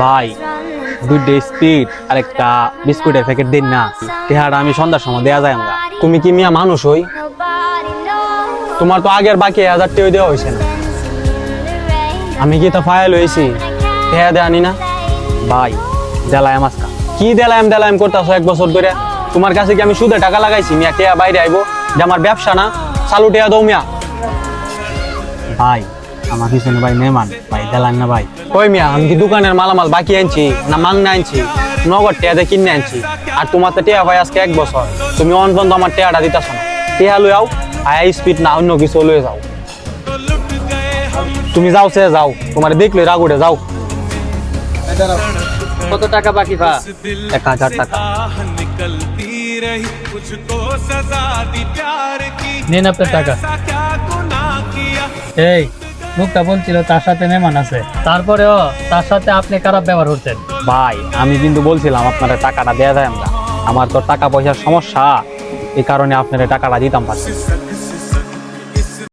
ভাই দুইটা স্পিড আর একটা বিস্কুটের প্যাকেট দিন না, টেহাটা আমি সন্ধ্যার সময় দেয়া যায় আমরা। তুমি কি মিয়া মানুষ হই? তোমার তো আগের বাকি 1000 টাকা দেওয়া হয়েছে না, আমি কি তো ফাইল হয়েছি টেহা দেয়া আনি না। ভাই দেলায়াম আজকা কি দেলায়াম করতেছো 1 বছর ধরে? তোমার কাছে কি আমি সুদে টাকা লাগাইছি মিয়া? টেহা বাইরে আইবো যে আমার ব্যবসা না, চালু টেহা দাও মিয়া। ভাই আমার পিছনে ভাই মেহমান, ভাই দেলান না ভাই। ওই মিয়া আমি কি দোকানের মালামাল বাকি আনছি না মাংনা আনছি? নগদ টেয়াতে কিনে আনছি। আর তোমার তো টেয়া ভাই আজকে 1 বছর, তুমি অন পর্যন্ত আমার টেয়াটা দিতেছ না। টেয়া লই আও, হাই স্পিড না অন্য কিছু লয়ে যাও। তুমি যাও সে যাও, তোমার দেখলে রাগ উঠে যাও। কত টাকা বাকি ভা? 1000 টাকা। নিন আপনার টাকা। এই লোকটা বলছিল তার সাথে মেহমান আছে, তারপরেও তার সাথে আপনি খারাপ ব্যবহার করছেন। ভাই আমি কিন্তু বলছিলাম আপনারা টাকাটা দেয়া যায় আমরা, আমার তো টাকা পয়সার সমস্যা, এই কারণে আপনারা টাকাটা দিতাম পারছি।